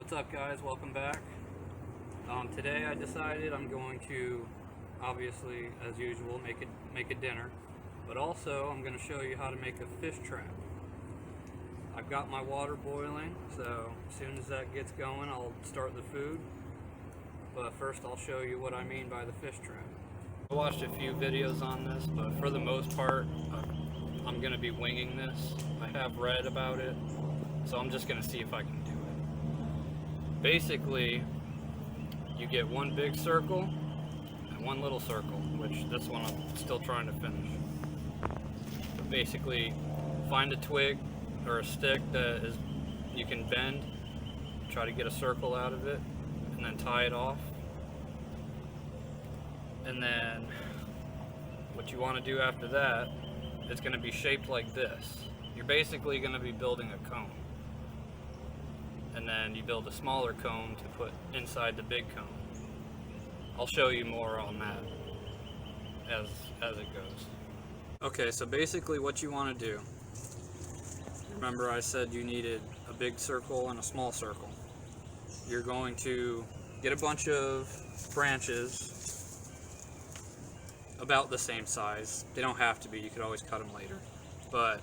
What's up, guys? Welcome back. Today I decided I'm going to, obviously as usual, make a dinner, but also I'm going to show you how to make a fish trap. I've got my water boiling, so as soon as that gets going I'll start the food, but first I'll show you what I mean by the fish trap. I watched a few videos on this, but for the most part I'm going to be winging this. I have read about it, so I'm just going to see if I can do it. Basically, you get one big circle and one little circle, which this one I'm still trying to finish. But basically, find a twig or a stick that you can bend, try to get a circle out of it, and then tie it off. And then what you want to do after that, it's going to be shaped like this. You're basically going to be building a cone. And then you build a smaller cone to put inside the big cone. I'll show you more on that as it goes. Okay, so basically what you want to do, remember I said you needed a big circle and a small circle. You're going to get a bunch of branches about the same size. They don't have to be, you could always cut them later. But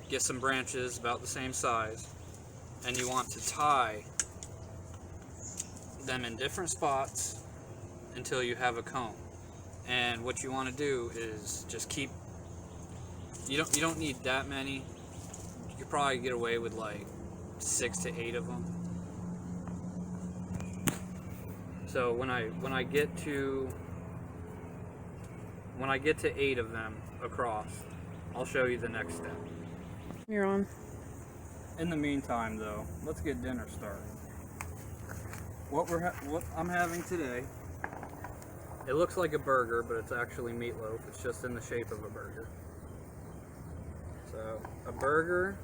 get some branches about the same size, and you want to tie them in different spots until you have a cone. And what you want to do is just keep, you don't need that many. You could probably get away with like 6 to 8 of them. So when I get to 8 of them across, I'll show you the next step. You're on. In the meantime, though, let's get dinner started. What I'm having today, it looks like a burger, but it's actually meatloaf. It's just in the shape of a burger. So, a burger,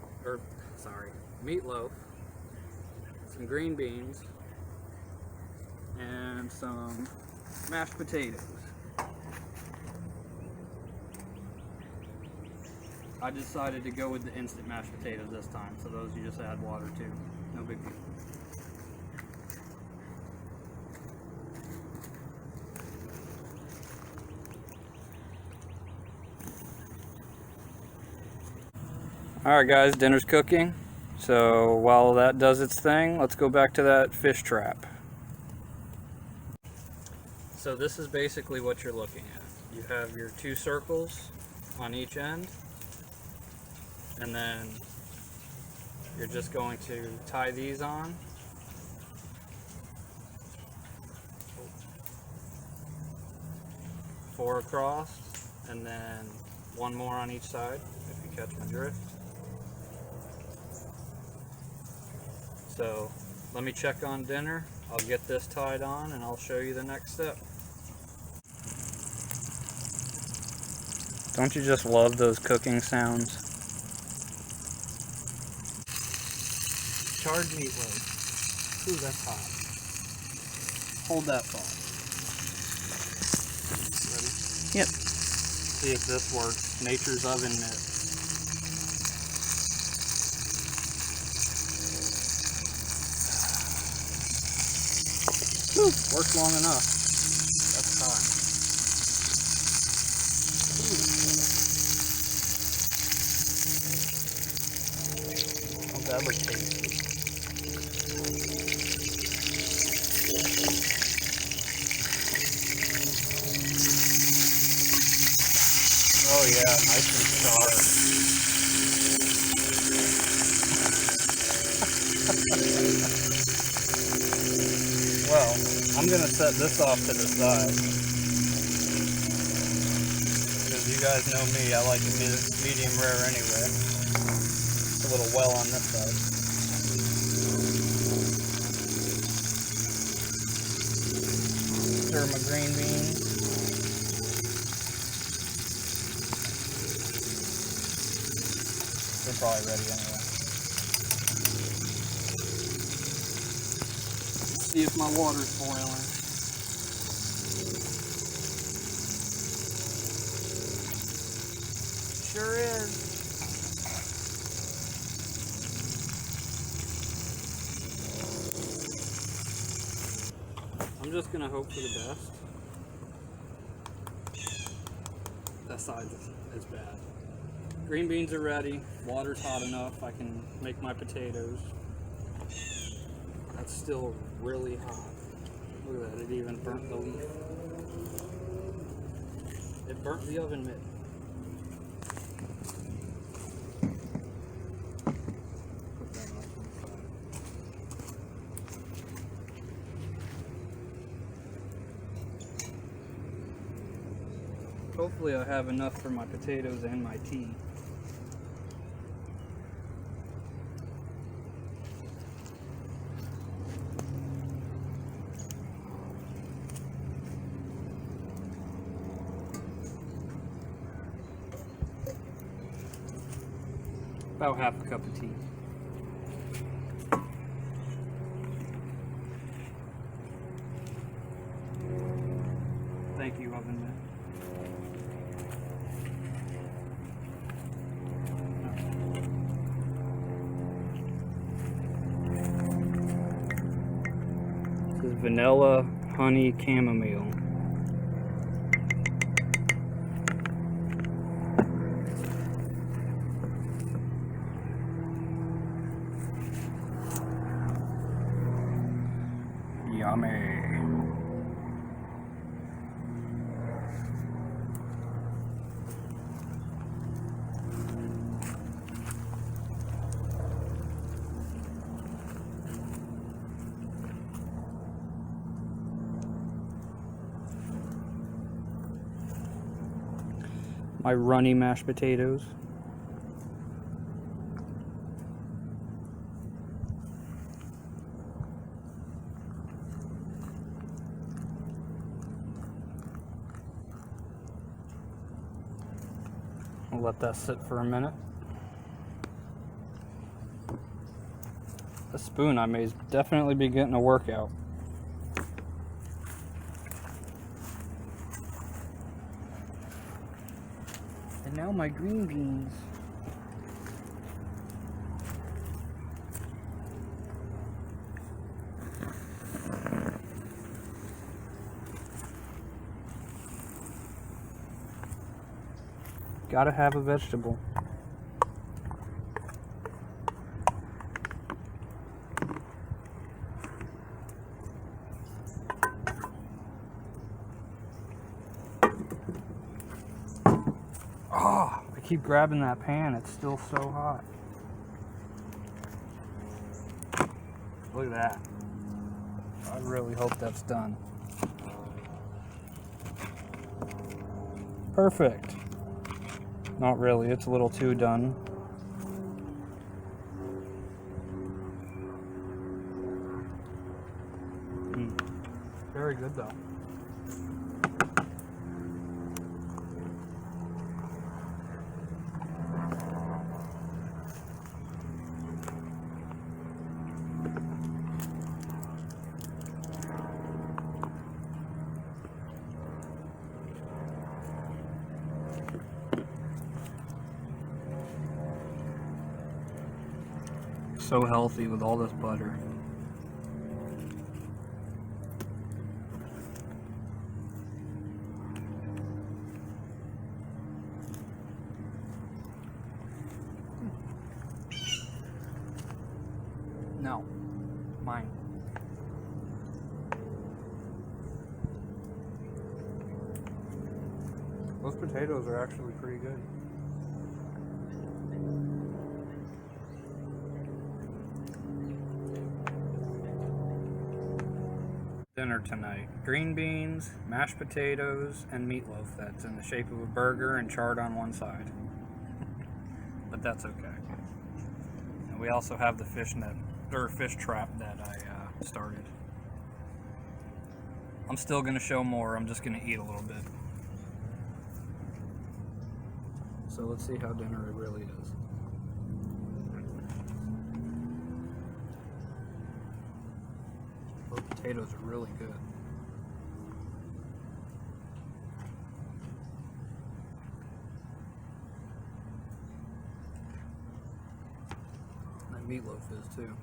meatloaf, some green beans, and some mashed potatoes. I decided to go with the instant mashed potatoes this time, so those you just add water to. No big deal. Alright guys, dinner's cooking. So while that does its thing, let's go back to that fish trap. So this is basically what you're looking at. You have your 2 circles on each end. And then you're just going to tie these on. Four across, and then 1 more on each side, if you catch my drift. So let me check on dinner. I'll get this tied on and I'll show you the next step. Don't you just love those cooking sounds? Charred meatloaf. Ooh, that's hot. Hold that thought. Ready? Yep. See if this works. Nature's oven mitt. Worked long enough. That's hot. Oh, that looks tasty. Oh yeah, nice and charred. Well, I'm gonna set this off to the side, because you guys know me, I like it medium rare anyway. It's a little well on this side. Stir my green beans. They're probably ready anyway. See if my water's boiling. Sure is. I'm just gonna hope for the best. That side is bad. Green beans are ready. Water's hot enough. I can make my potatoes. That's still really hot. Look at that, it even burnt the leaf. It burnt the oven mitt. Put that off to the side. Hopefully I have enough for my potatoes and my tea. About half a cup of tea. Thank you, oven mitt. This is vanilla honey chamomile. Yummy. My runny mashed potatoes. I'll let that sit for a minute. The spoon I may definitely be getting a workout. And now my green beans. Gotta have a vegetable. Oh, I keep grabbing that pan, it's still so hot. Look at that. I really hope that's done. Perfect. Not really, it's a little too done. Very good though. So healthy with all this butter. No, mine. Those potatoes are actually pretty good. Dinner tonight. Green beans, mashed potatoes, and meatloaf that's in the shape of a burger and charred on one side. But that's okay. And we also have the fish net, or fish trap that I started. I'm still gonna show more, I'm just gonna eat a little bit. So let's see how dinner it really is. Those potatoes are really good. That meatloaf is too.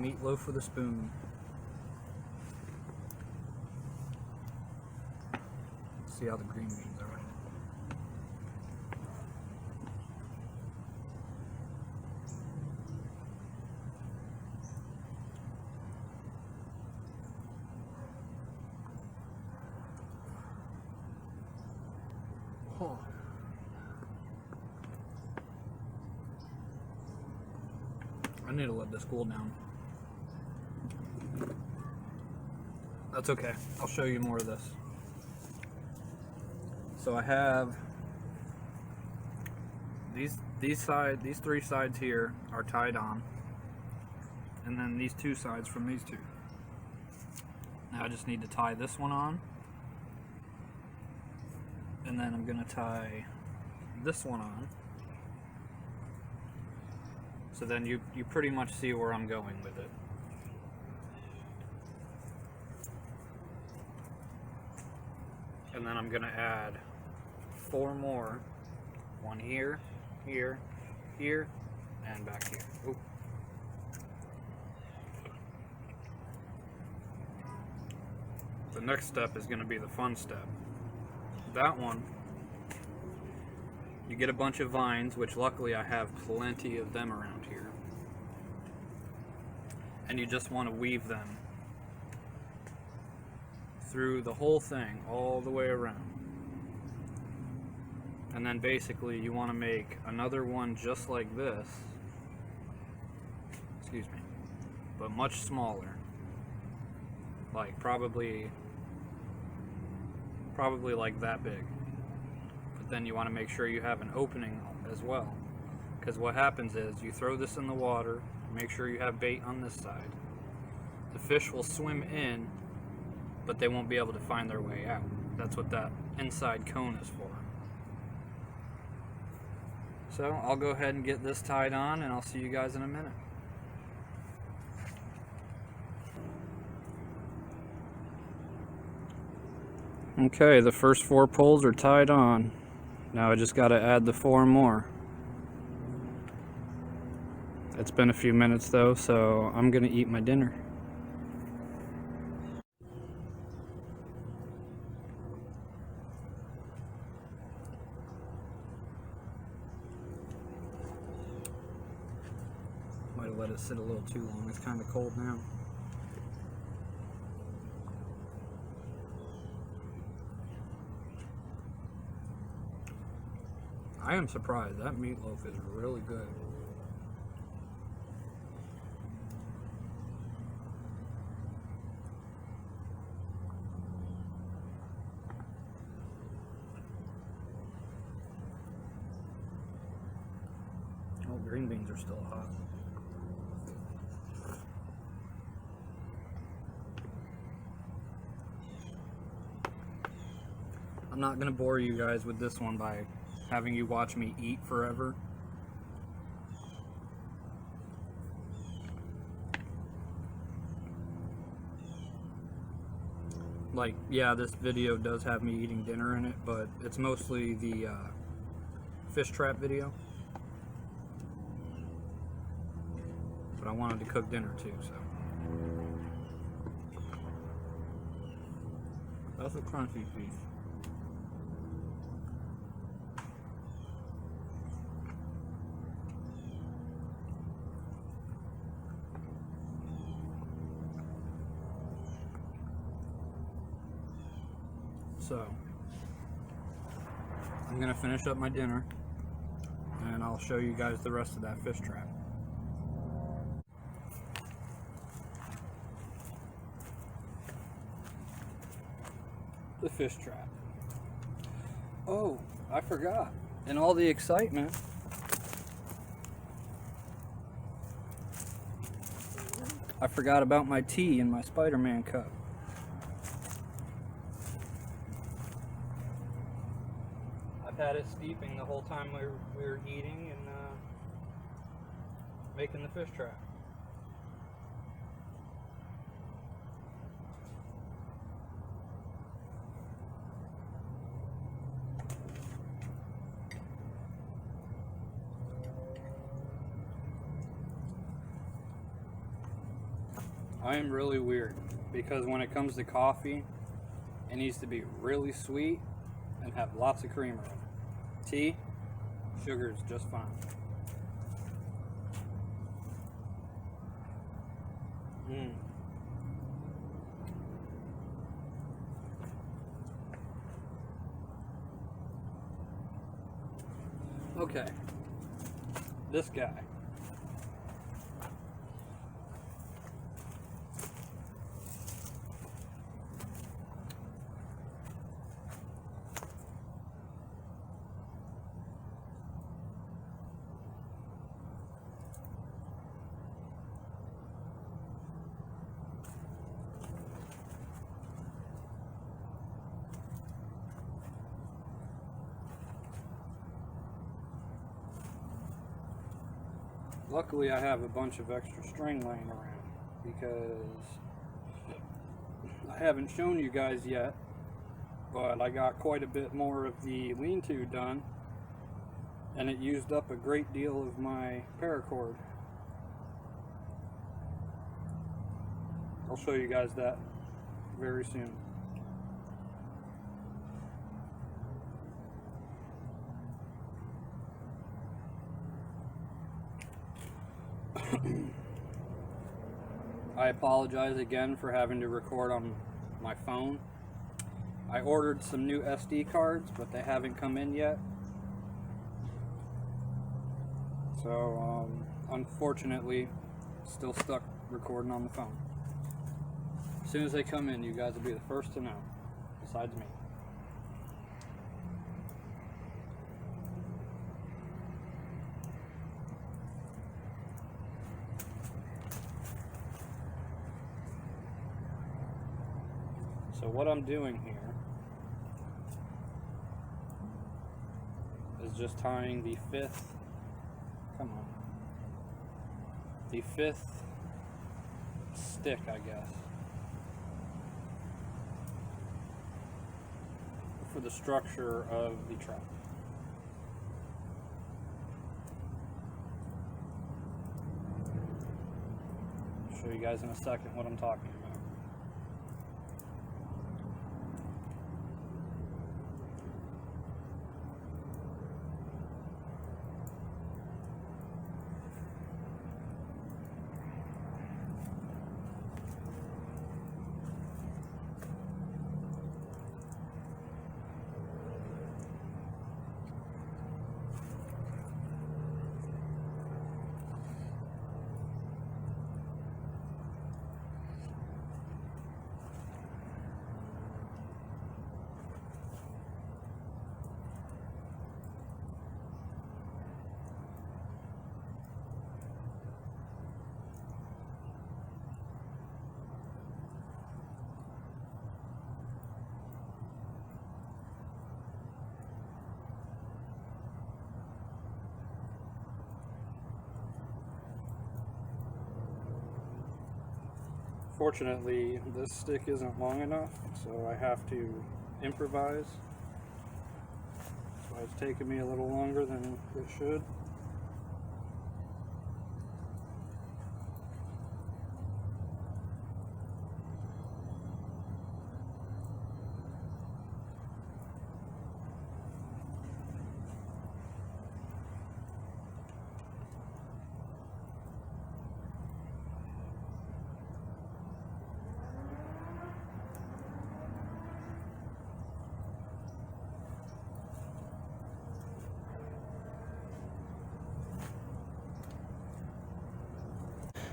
Meatloaf with a spoon. Let's see how the green beans are. Oh. I need to let this cool down. That's okay. I'll show you more of this. So I have these three sides here are tied on, and then these two sides from these two. Now I just need to tie this one on, and then I'm gonna tie this one on. So then you pretty much see where I'm going with it. And then I'm gonna add 4 more. One here, here, here, and back here. Ooh. The next step is gonna be the fun step. That one, you get a bunch of vines, which luckily I have plenty of them around here. And you just want to weave them through the whole thing, all the way around. And then basically you want to make another one just like this, excuse me, but much smaller. Like probably like that big. But then you want to make sure you have an opening as well, because what happens is you throw this in the water, make sure you have bait on this side. The fish will swim in, but they won't be able to find their way out. That's what that inside cone is for. So I'll go ahead and get this tied on, and I'll see you guys in a minute. Okay, the first 4 poles are tied on. Now I just got to add the 4 more. It's been a few minutes though, so I'm gonna eat my dinner. Might have let it sit a little too long. It's kind of cold now. I am surprised. That meatloaf is really good. Oh, green beans are still hot. I'm not going to bore you guys with this one by having you watch me eat forever. Like, yeah, this video does have me eating dinner in it, but it's mostly the fish trap video. But I wanted to cook dinner too, so. That's a crunchy piece. So, I'm gonna finish up my dinner and I'll show you guys the rest of that fish trap. The fish trap. Oh, I forgot. In all the excitement, I forgot about my tea in my Spider-Man cup. I've had it steeping the whole time we were eating and making the fish trap. I am really weird because when it comes to coffee, it needs to be really sweet and have lots of creamer in it. Tea, sugar is just fine. Okay, this guy. Luckily, I have a bunch of extra string laying around because I haven't shown you guys yet, but I got quite a bit more of the lean-to done, and it used up a great deal of my paracord. I'll show you guys that very soon. I apologize again for having to record on my phone. I ordered some new SD cards, but they haven't come in yet. So, unfortunately, still stuck recording on the phone. As soon as they come in, you guys will be the first to know, besides me. So what I'm doing here is just tying the fifth, the fifth stick, I guess, for the structure of the trap. I'll show you guys in a second what I'm talking about. Fortunately, this stick isn't long enough, so I have to improvise. That's why it's taking me a little longer than it should.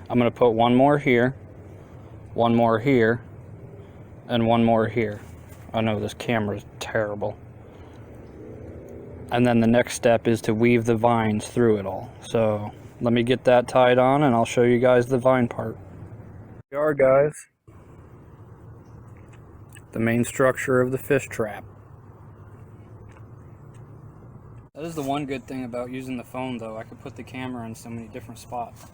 I'm going to put one more here, one more here, and one more here. I know this camera's terrible. And then the next step is to weave the vines through it all. So let me get that tied on and I'll show you guys the vine part. Here we are, guys. The main structure of the fish trap. That is the one good thing about using the phone, though. I could put the camera in so many different spots.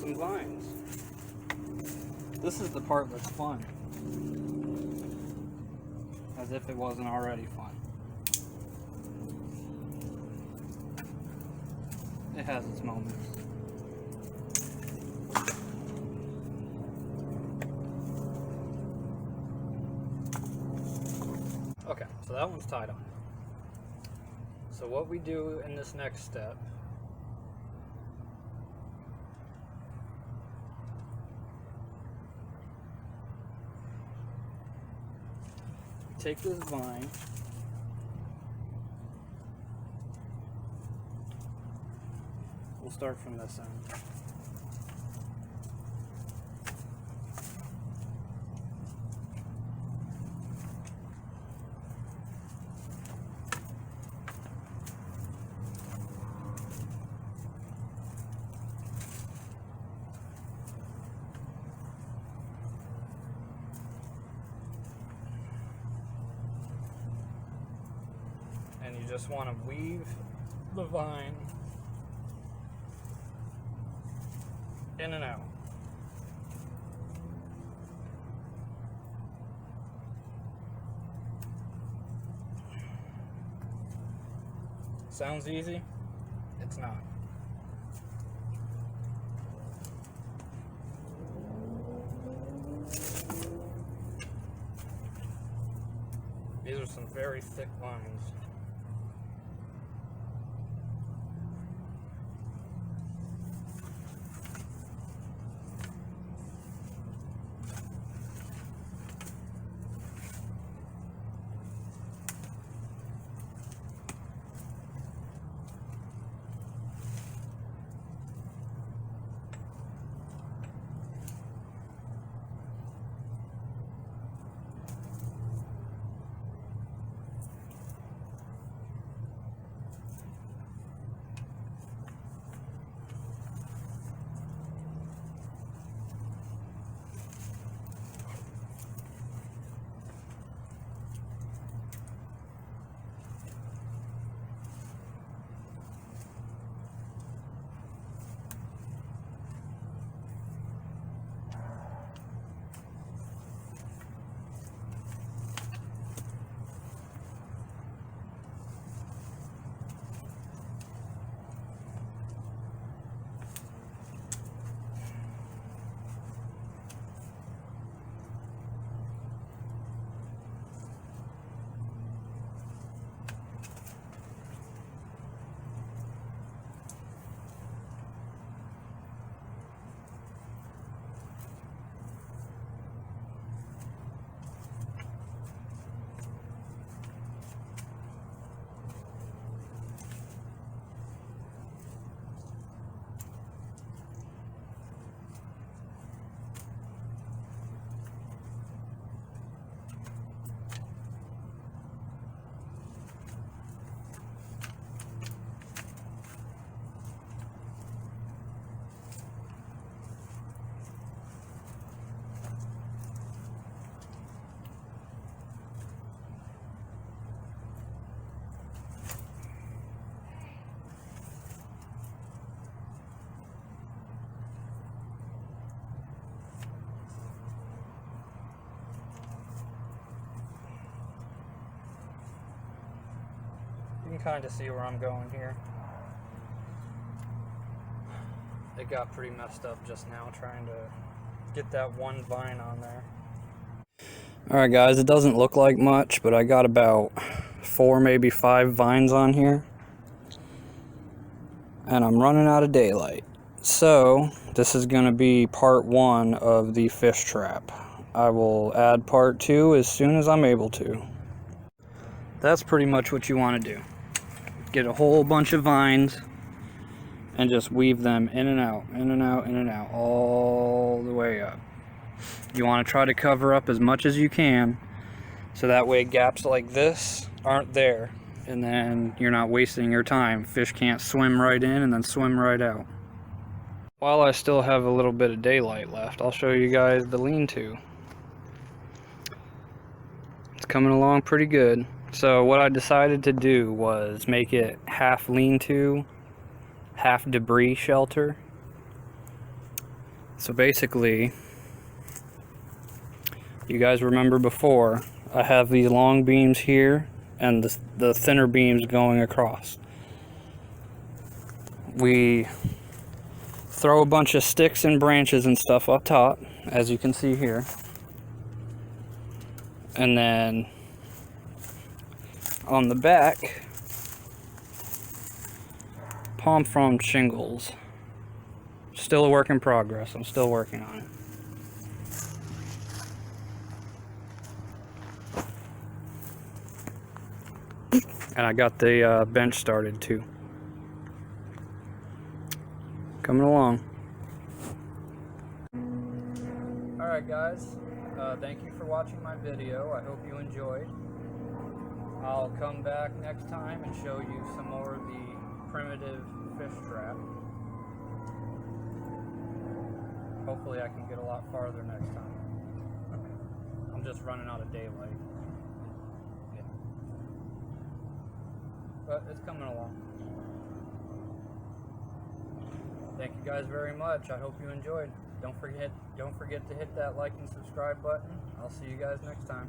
some vines. This is the part that's fun. As if it wasn't already fun. It has its moments. Okay, so that one's tied on. So what we do in this next step, take this vine, we'll start from this end. And you just want to weave the vine in and out. Sounds easy? It's not. These are some very thick vines. You can kind of see where I'm going here. It got pretty messed up just now trying to get that one vine on there. Alright guys, it doesn't look like much, but I got about 4, maybe 5 vines on here. And I'm running out of daylight. So, this is going to be part 1 of the fish trap. I will add part 2 as soon as I'm able to. That's pretty much what you want to do. Get a whole bunch of vines and just weave them in and out, in and out, in and out, all the way up. You want to try to cover up as much as you can so that way gaps like this aren't there, and then you're not wasting your time. Fish can't swim right in and then swim right out. While I still have a little bit of daylight left, I'll show you guys the lean-to. It's coming along pretty good. So what I decided to do was make it half lean-to, half debris shelter. So basically, you guys remember before, I have these long beams here and the thinner beams going across. We throw a bunch of sticks and branches and stuff up top, as you can see here. And then on the back, palm frond shingles. Still a work in progress. I'm still working on it. And I got the bench started too. Coming along. Alright guys, thank you for watching my video. I hope you enjoyed. I'll come back next time and show you some more of the primitive fish trap. Hopefully I can get a lot farther next time. I'm just running out of daylight. Yeah. But it's coming along. Thank you guys very much. I hope you enjoyed. Don't forget to hit that like and subscribe button. I'll see you guys next time.